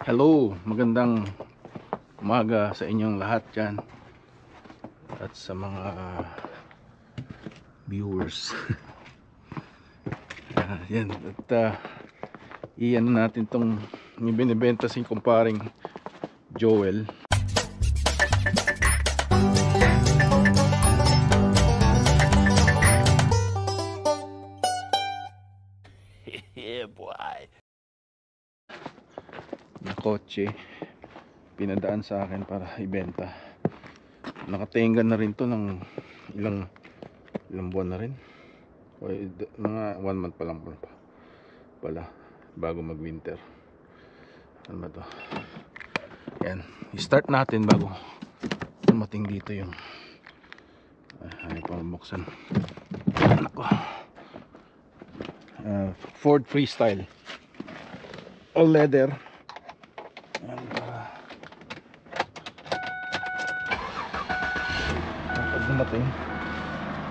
Hello, magandang umaga sa inyong lahat dyan at sa mga viewers. Yan, at iyan natin tong binibenta si kumparing Joel. Yeah, boy. Na kotse pinadaan sa akin para ibenta. Nakatinggan na rin to ng ilang buwan na rin, o mga 1 month pa lang pala bago mag winter. Ano ba to? Yan, i-start natin bago dumating dito yung ayaw pa mabuksan. Nako, Ford Freestyle all leather. Pag dumating,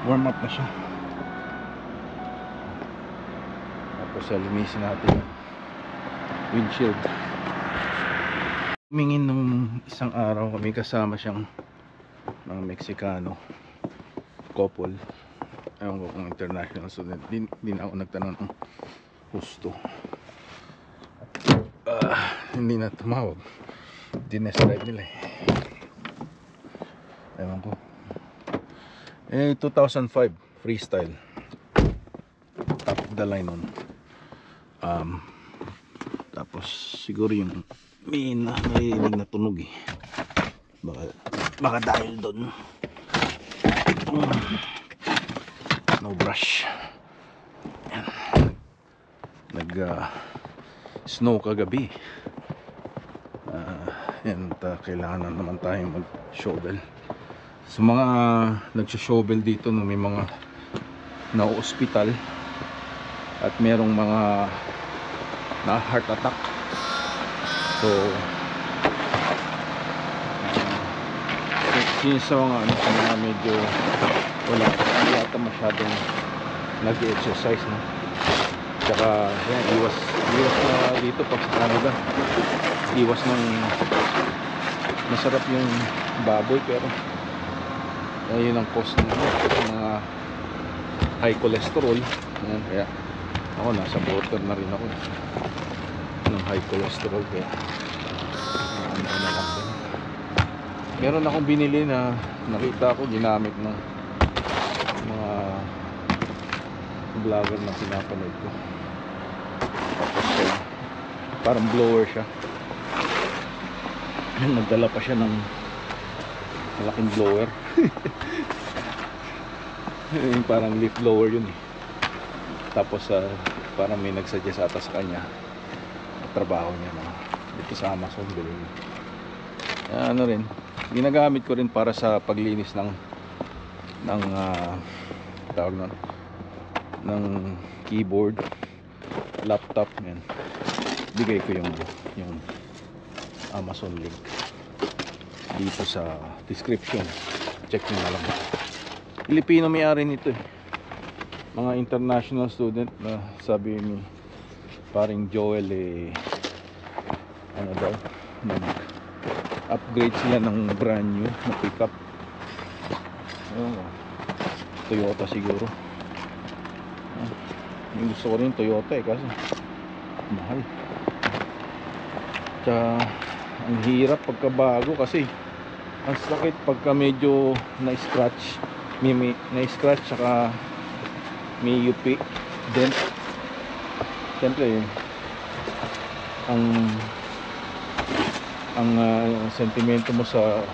warm up na siya. Tapos linisin natin yung windshield. Humingin nung isang araw kami, kasama siyang mga Meksikano couple. Ewan ko kung international student. Di na ako nagtanong ng husto. Hindi na tumawag. Dinestide nila eh. Ewan ko. 2005 Freestyle, top of the line nun. Tapos siguro yung may narinig na tunog eh. Baka dahil doon. No brush. Yan. Nag snow kagabi. Yan, kailangan naman tayong mag shovel. Sa mga nagsho-shovel dito, no, may mga na-hospital at merong mga na heart attack. So sa mga medyo wala yata masyadong nag-exercise, no? Tsaka yan, iwas na dito pag sa Canada. Iwas ng masarap yung baboy, pero yun ang cost ng mga high cholesterol. Ayan, kaya ako nasa border na rin ako ng high cholesterol, kaya meron akong binili na nakita ko ginamit ng mga vlogger na pinapanood ko. Tapos parang blower siya. Nagdala pa siya ng malaking blower. Yung parang leaf blower yun eh. Tapos parang may nagsuggest ata sa kanya trabaho niya, no? Dito sa Amazon bilhin. Ano rin, ginagamit ko rin para sa paglinis ng tawag nun, ng keyboard, laptop. Yan, bigay ko yung Amazon link dito sa description. Check nyo na lang. Pilipino may-ari nito eh. Mga international student na sabi ni paring Joel eh, ano daw, upgrade sila ng brand new na pickup. Toyota siguro. Yung gusto ko rin Toyota eh, kasi mahal. Tsaka ang hirap pagkabago, kasi ang sakit pagka medyo na-scratch. May na-scratch, tsaka may UP dent. Siyempre ang sentimento mo sa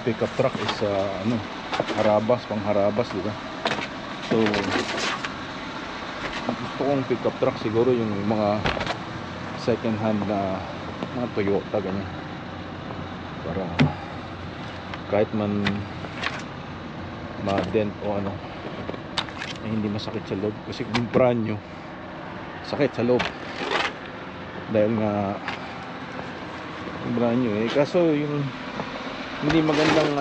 pickup truck is harabas, pangharabas, diba? So gusto kong pickup truck siguro yung mga second hand na mga Toyota, ganyan, para kahit man ma-dent o ay hindi masakit sa loob. Kasi kung brand new, sakit sa loob dahil nga brand new eh. Kaso yung hindi magandang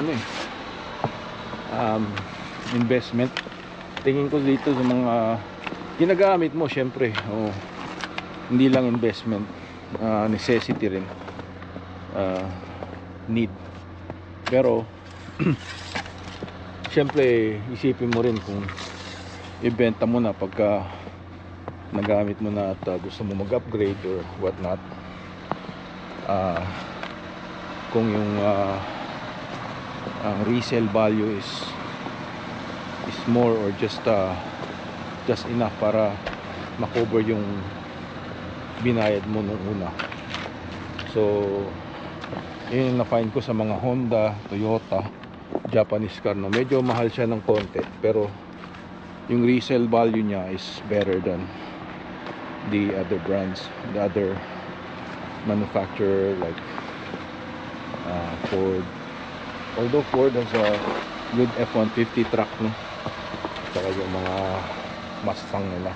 investment tingin ko dito sa mga ginagamit mo, syempre hindi lang investment, necessity rin, need. Pero syempre isipin mo rin kung ibenta mo na pagka nagamit mo na at gusto mo mag-upgrade or what not. Kung yung ang resale value is more or just enough para makover yung binayad mo nung una. So yun yung na-find ko sa mga Honda, Toyota, Japanese car, no? Medyo mahal siya ng konti, pero yung resale value niya is better than the other brands, the other manufacturer like Ford. Although Ford has a good F-150 truck, no? Saka yung mga Mustang nila,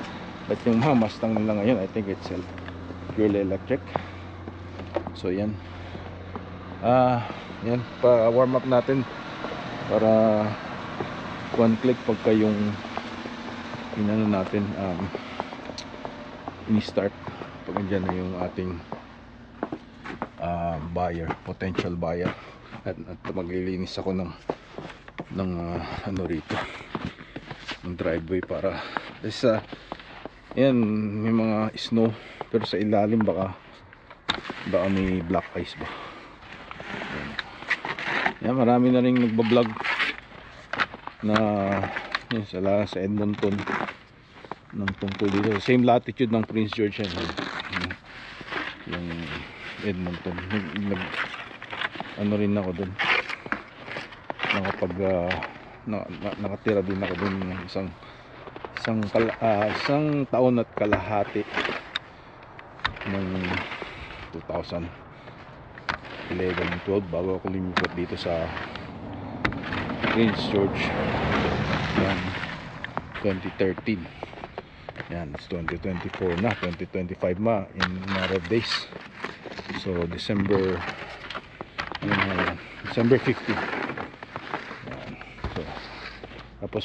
but yung mga Mustang nila ngayon, I think it's purely electric. So yan, yan, pa warm up natin para one click pagka yung inano natin, ini-start pag andyan na yung ating buyer, potential buyer, at maglilinis ako ng ano rito, ng driveway para yan, may mga snow, pero sa ilalim baka may black ice ba. Yan, marami na rin nagbablog na yun, sa Edmonton ng tungkol dito, same latitude ng Prince George yan, yung Edmonton. Ano rin ako dun, nakatira din ako dun ng isang taon at kalahati ng 2011 and 12 bago ako lumipat dito sa Prince George ng 2013. Yan, it's 2024 na, 2025 ma in matter of days. So December 50. Yan. So, tapos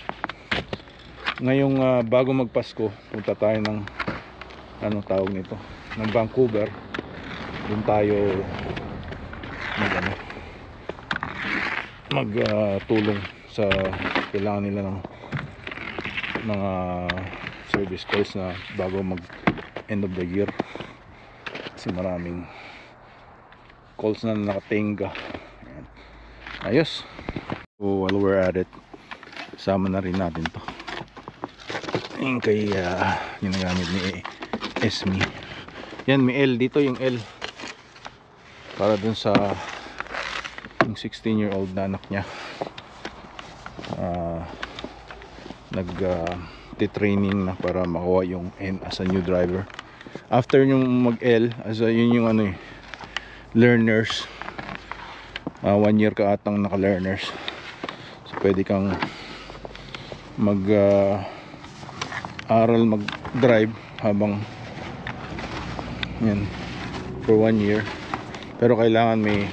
ngayong bago magpasko, punta tayo ng anong tawag nito, ng Vancouver. Doon tayo tulong sa kailangan nila ng mga service calls na bago mag end of the year, kasi maraming calls na nakatingga. Ayos. So while we're at it, sama na rin natin to yung kay ginagamit ni Esme. Yan, may L dito, yung L para dun sa yung 16-year-old na anak niya, nag-training na para makuha yung N as a new driver. After yung mag-L, yun yung learners, 1 year ka atang naka-learners. So pwede kang aral mag-drive habang yan for 1 year, pero kailangan may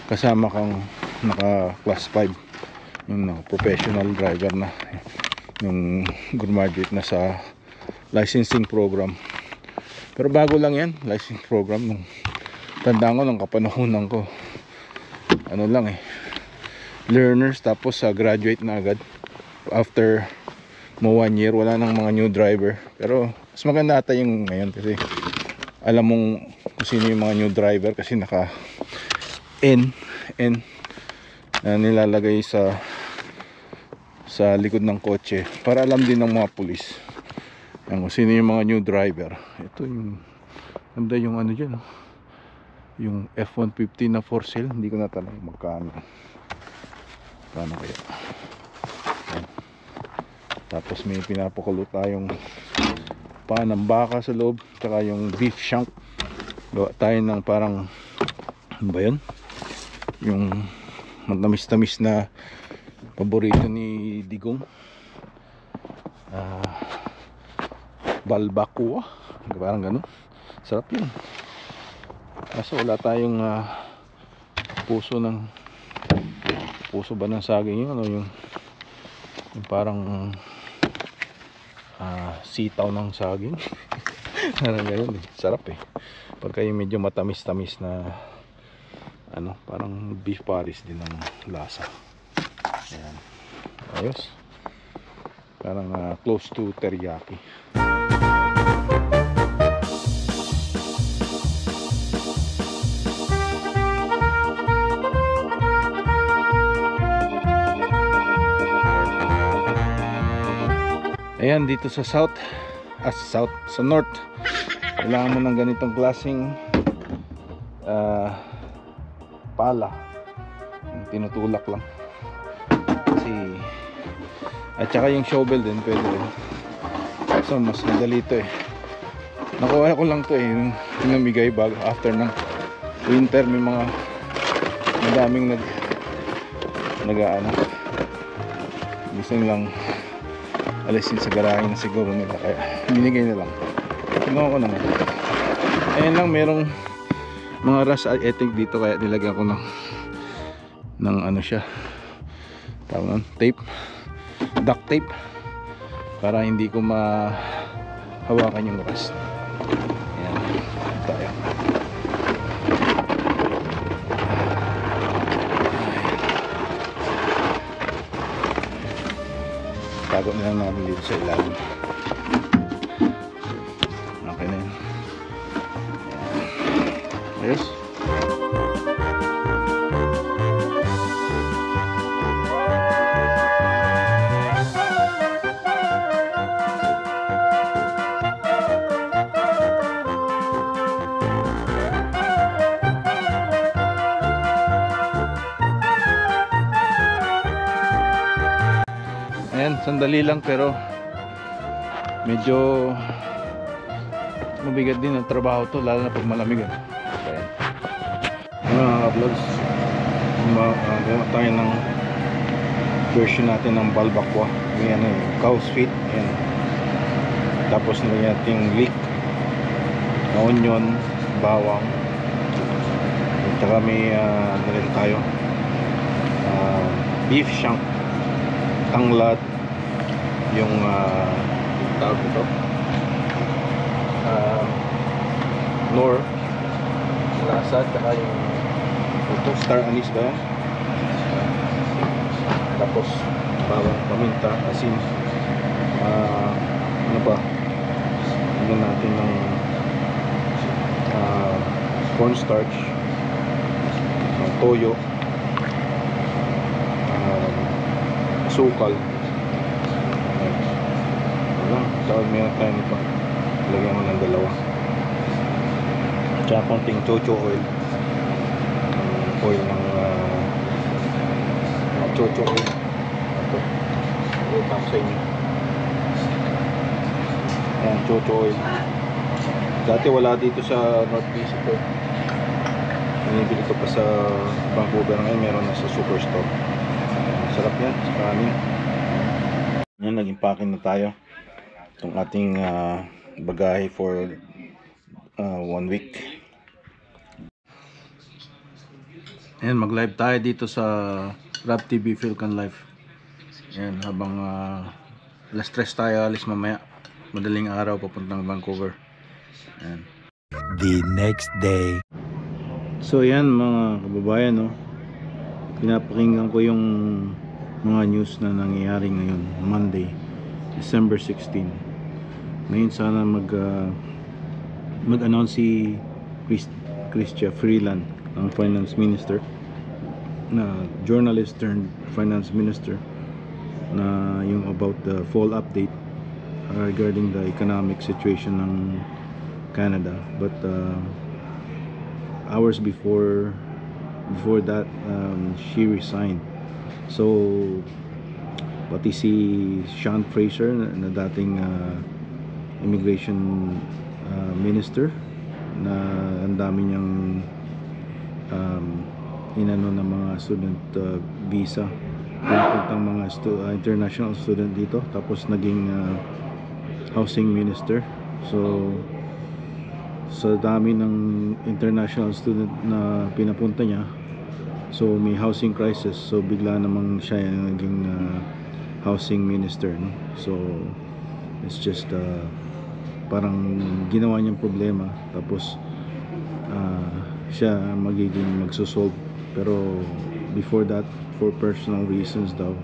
kasama kang naka class 5, yung professional driver na, yung graduate na sa licensing program. Pero bago lang yan, licensing program, nung tandaan ko ng kapanahunan ko, ano lang learners, tapos graduate na agad after mo 1 year. Wala nang mga new driver, pero mas maganda ata yung ngayon kasi alam mong kung sino yung mga new driver, kasi naka N nilalagay sa likod ng kotse para alam din ng mga pulis kung sino yung mga new driver. Ito yung ganda, yung ano dyan, yung F-150 na for sale. Hindi ko na tanong magkano kaya. Yan. Tapos may pinapakulo tayong paan ng baka sa loob, tsaka yung beef shank. Gawa tayo ng parang, ano ba yun, yung matamis-tamis na paborito ni Digong, balbacoa, parang ganun. Sarap yun. Kaso wala tayong puso ba ng saging, yun, yung parang sitaw ng saging. Parang ganun sarap Pagka yung medyo matamis-tamis na ano, parang beef paris din ang lasa. Ayan. Ayos. Parang close to teriyaki. Ayan, dito sa south, sa north, kailangan mo ng ganitong klaseng pala, yung tinutulak lang kasi, at saka yung shovel din pwede rin. So mas madali ito eh. Nakuha ko lang to eh, yung namigay bago after ng winter. May mga madaming nag-ano, gusto nilang alisin sa garahe na siguro nila, kaya binigay na lang. Tingnan ko naman, ayun lang, merong mga rust etik dito, kaya nilagyan ko ng ano siya, tawag tape, duct tape, para hindi ko mahawakan yung rust. Ayan, tayo. Tago na lang natin dito sa ilalim. Okay na yun. Ayos. Ayan, sandali lang pero medyo mabigat din ang trabaho to, lalo na pag malamig. Ayan. Mga vlogs, gawa tayo ng version natin ng balbakwa. May ano, cow's feet. Ayan. Tapos nilagyan natin leek, onion, bawang, at saka may nilagyan tayo beef shank, tanglad, yung tawag ito, nor, lasa, tsaka yung ito, star anise ba yan? Tapos bawang, paminta, asin, ano ba, hinggan natin ng cornstarch, toyo, sukal. Ayan, tawag meron tayo nito, lagyan mo ng dalawa, tsaka konting chocho oil, oil ng chocho oil. Ito, utang sa inyo. Ayan, chocho oil. Dati wala dito sa Northeast ito, binibili ko pa sa Vancouver. Ngayon meron na sa Superstore. Sarap yan sa kanin. Yan, nag-impake na tayo itong ating bagahe for 1 week. Ayan, mag-live tayo dito sa Rap TV Philcan Live. Ayan, habang alas 3 tayo alis mamaya, madaling araw papuntang Vancouver. Ayan. The next day. So yan mga kababayan, no, pinapakinggan ko yung mga news na nangyayari ngayon, Monday, December 16. Ngayon sana mag-announce si Chrystia Freeland, ang finance minister, na journalist turned finance minister, na yung about the fall update regarding the economic situation ng Canada. But hours before that, she resigned. So pati si Sean Fraser na dating immigration minister, na ang dami niyang inano ng mga student visa, puntang mga international student dito, tapos naging housing minister. So sa dami ng international student na pinapunta niya, so may housing crisis, so bigla namang siya yung naging housing minister, no? So it's just parang ginawa niyang problema, tapos siya magiging magsosolve. Pero before that, for personal reasons daw,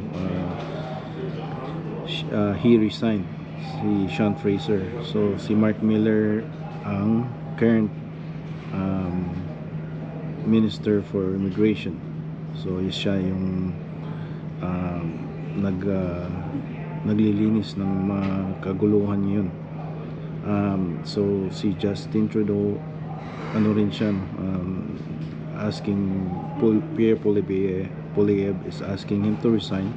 he resigned, si Sean Fraser. So si Mark Miller ang current Minister for Immigration. So siya yung naglilinis ng mga kaguluhan yun. So si Justin Trudeau, ano rin siya, asking, Pierre Poilievre is asking him to resign,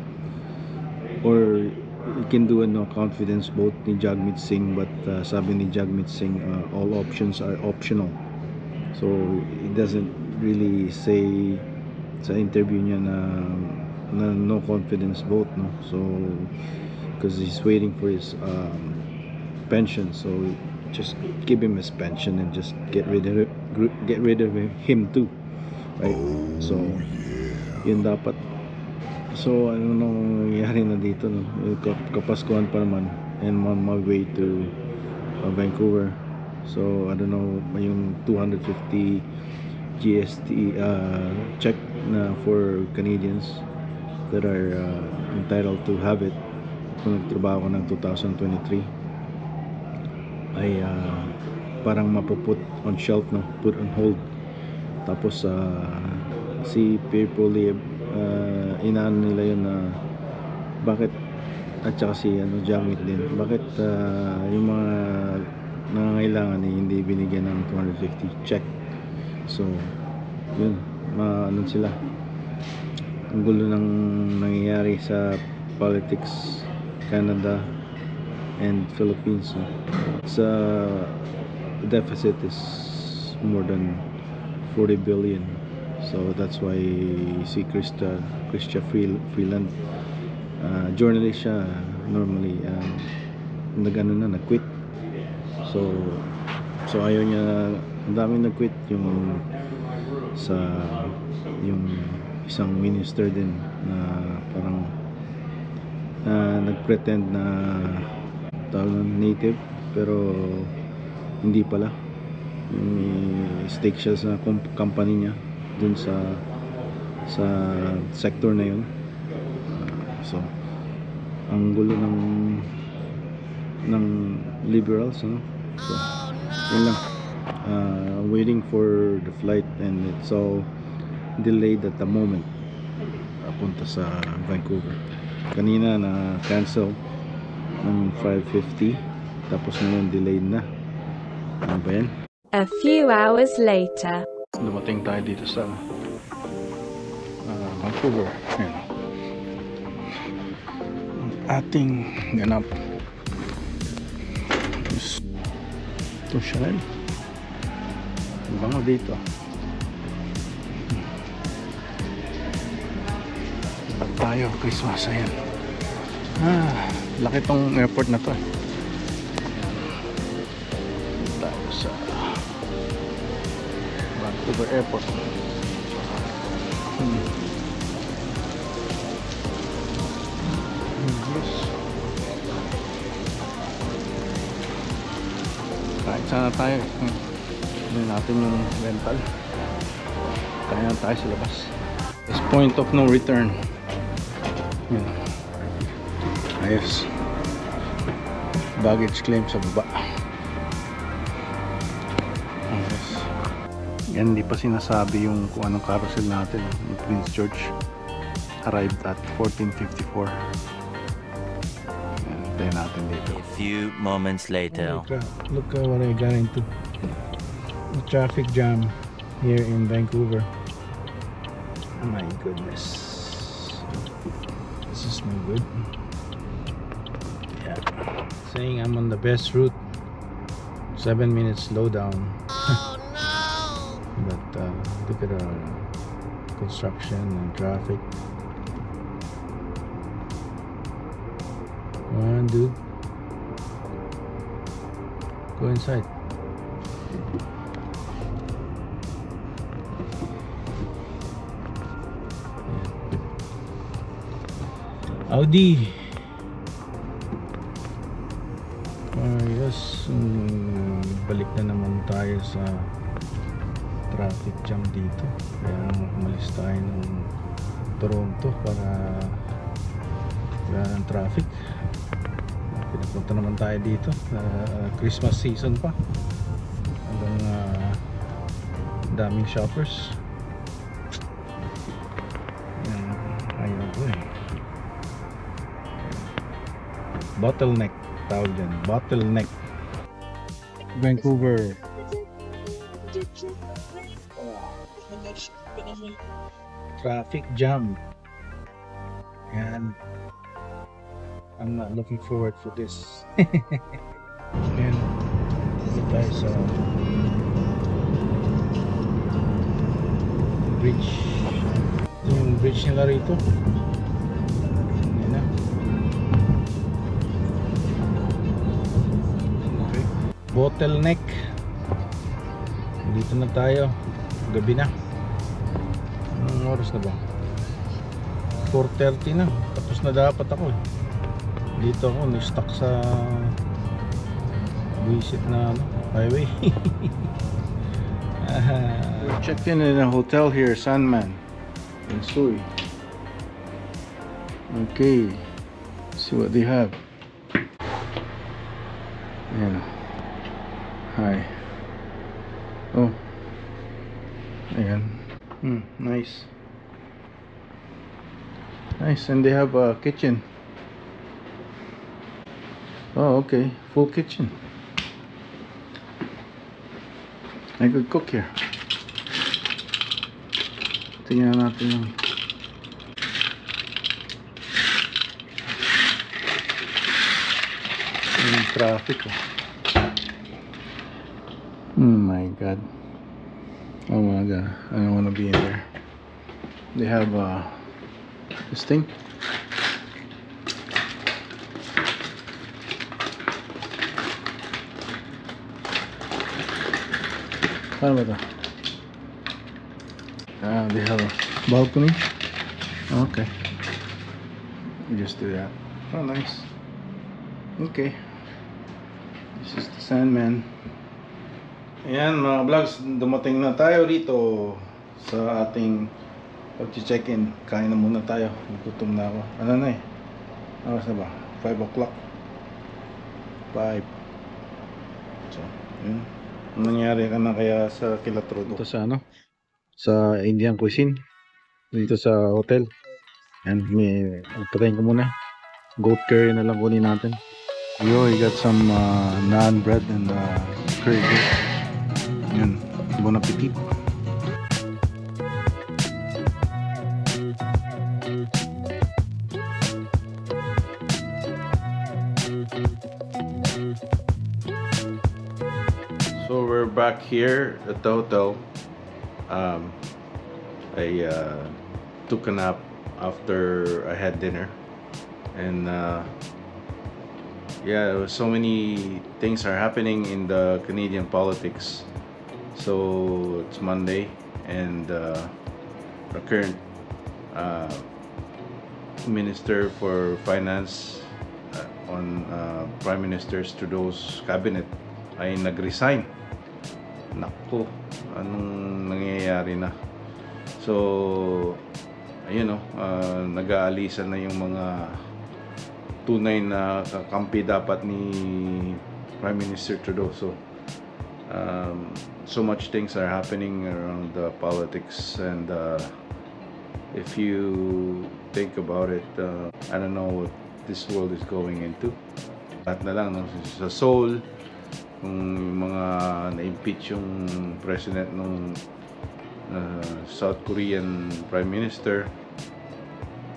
or he can do a no confidence vote ni Jagmeet Singh, but sabi ni Jagmeet Singh, all options are optional. So it doesn't really say sa interview niya na no confidence vote, no. So because he's waiting for his pension, so just give him his pension and just get rid of him too, right? So yun dapat. So ano nang nangyari na dito, no? Kapaskuhan pa naman, and on my way to Vancouver. So I don't know, yung 250 GST check na for Canadians that are entitled to have it kung nagtrabaho ko ng 2023 ay parang mapuput on shelf, no, put on hold. Tapos si Pierre Poilievre, inaan nila yun na bakit, at saka si Jagmeet din, bakit yung mga nangangailangan hindi binigyan ng 250 check. So yun, ano sila, ang gulo ng nangyayari sa politics, Canada and Philippines. Sa deficit is more than 40 billion. So that's why si Chrystia Freeland, journalist siya normally, nag-quit. So ayaw niya, ang daming nag-quit, yung isang minister din na parang nag-pretend na native, pero hindi pala. Yung stake siya sa company niya dun sa sector na yun. So ang gulo ng liberals, no? So yun lang, waiting for the flight, and it's all delayed at the moment punta sa Vancouver. Kanina na cancel ng 5:50, tapos ngayon delayed na. Ano ba yan? A few hours later. Dumating tayo dito sa Vancouver. Ayan. Ang ating ganap. Ito Chanel. Ang bango dito. Ba't tayo? Christmas, ayan. Laki tong airport na to. Tayo sa Vancouver Airport. Yes. Kahit sana tayo, hindi natin yung rental. Kaya na tayo sa labas. This point of no return. Ayos. Baggage claim sa baba. Ayos. Yan, hindi pa sinasabi yung kung anong carousel natin. Yung Prince George arrived at 14:54. Yan, tayo natin dito. A few moments later. Look what I got into. The traffic jam here in Vancouver. Oh my goodness. This is no good. Yeah. Saying I'm on the best route. 7 minutes slowdown. Oh no! But look at the construction and traffic. Come on, dude. Go inside. Audi. Yes, balik na naman tayo sa traffic jam dito. Kaya umalis tayo ng Toronto para wala ng traffic. Pinapunta naman tayo dito. Christmas season pa. Hanggang daming shoppers. Ayaw ko eh. Bottleneck tawag dyan. Bottleneck. Vancouver. Traffic jam. Yan. I'm not looking forward for this. Yan. Dito tayo sa bridge. Ito yung bridge nila rito. Yan na. Okay. Bottleneck. Dito na tayo. Gabi na. Anong oras na ba? 4:30 na. Tapos na dapat ako eh. Dito ako na-stuck sa visit na highway. Checked in a hotel here, Sandman in Surrey. Okay, see what they have. Yeah. Hi. Oh. Ayan. Nice. Nice, and they have a kitchen. Oh, okay. Full kitchen. I could cook here. Tingnan natin yung traffic. Oh my god. Oh my god. I don't want to be in there. They have this thing. Paano ba ito? They have a balcony. Okay. You just do that. Oh, nice. Okay. This is the Sandman. Ayan mga vlogs, dumating na tayo rito sa ating pag-check-in. Kain na muna tayo. Nagutom na ako. Ano na eh? Ano na ba? 5 o'clock. 5. So, yun. Nangyari ka na kaya sa Kilatrodo? Ito sa ano? Sa Indian cuisine. Dito sa hotel. Yan, may patayin ko muna. Goat curry na lang kunin natin. Yo, I got some naan bread and curry goat. Yan, bon appetit. So we're back here at the hotel. I took a nap after I had dinner, and yeah, there was so many things are happening in the Canadian politics. So it's Monday, and our current Minister for Finance on Prime Minister Trudeau's cabinet ay nag-resign. Naku, anong nangyayari na? So, ayun o, nag-aalisan na yung mga tunay na kakampi dapat ni Prime Minister Trudeau. So, so much things are happening around the politics, and if you think about it, I don't know what this world is going into. At na lang, no? Sa Seoul, kung yung mga na-impeach yung president ng South Korean Prime Minister.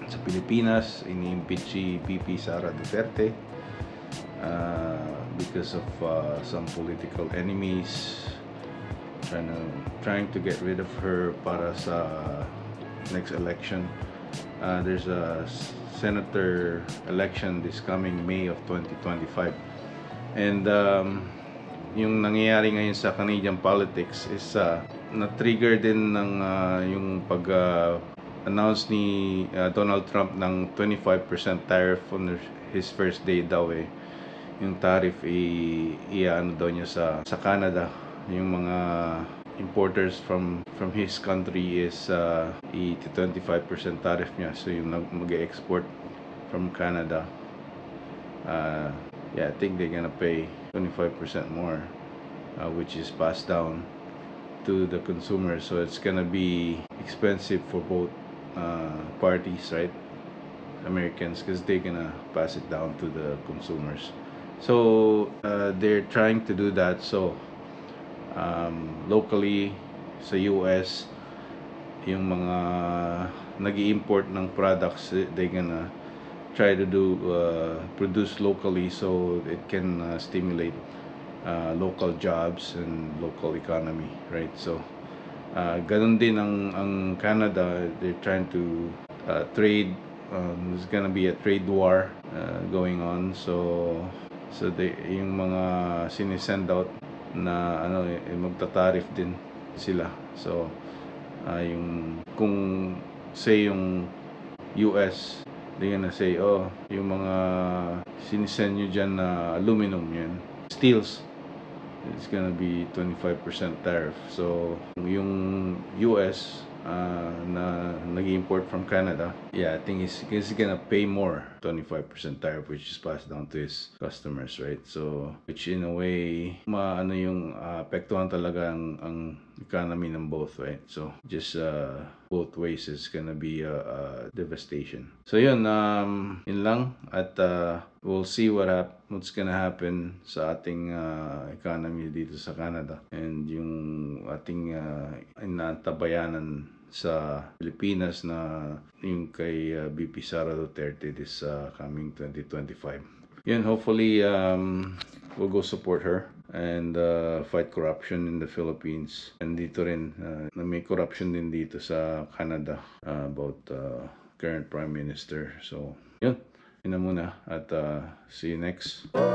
Sa Pilipinas, ini-impeach si VP Sara Duterte because of some political enemies trying to get rid of her para sa next election. There's a senator election this coming May of 2025, and yung nangyayari ngayon sa Canadian politics is na-trigger din ng yung pag-announce ni Donald Trump ng 25% tariff on his first day daw eh. Yung tariff i-ano daw niya sa Canada, yung mga importers from his country is i-25% tariff niya. So yung mag-export from Canada, yeah, I think they're gonna pay 25% more, which is passed down to the consumer. So it's gonna be expensive for both parties, right? Americans, because they're gonna pass it down to the consumers. So they're trying to do that. So locally sa US, yung mga nag-i-import ng products, they're gonna try to do produce locally, so it can stimulate local jobs and local economy, right? So ganun din ang Canada. They're trying to trade. There's gonna be a trade war going on. So yung mga sinisend out na magta-tariff din sila. So yung kung say yung US, they're gonna say, oh, yung mga sinisend nyo dyan na aluminum, yan, steels, it's gonna be 25% tariff. So yung US na nag-import from Canada, yeah, I think he's gonna pay more, 25% tariff, which is passed down to his customers, right? So which in a way yung apektuhan talaga ang economy ng both, right? So just both ways is gonna be a devastation. So yun lang, at we'll see what's gonna happen sa ating economy dito sa Canada, and yung ating inaantabayanan sa Pilipinas na yung kay VP Sara Duterte this coming 2025. Yun, hopefully we'll go support her and fight corruption in the Philippines. And dito rin na may corruption din dito sa Canada about current Prime Minister. So yun na muna, at see you next. Bye.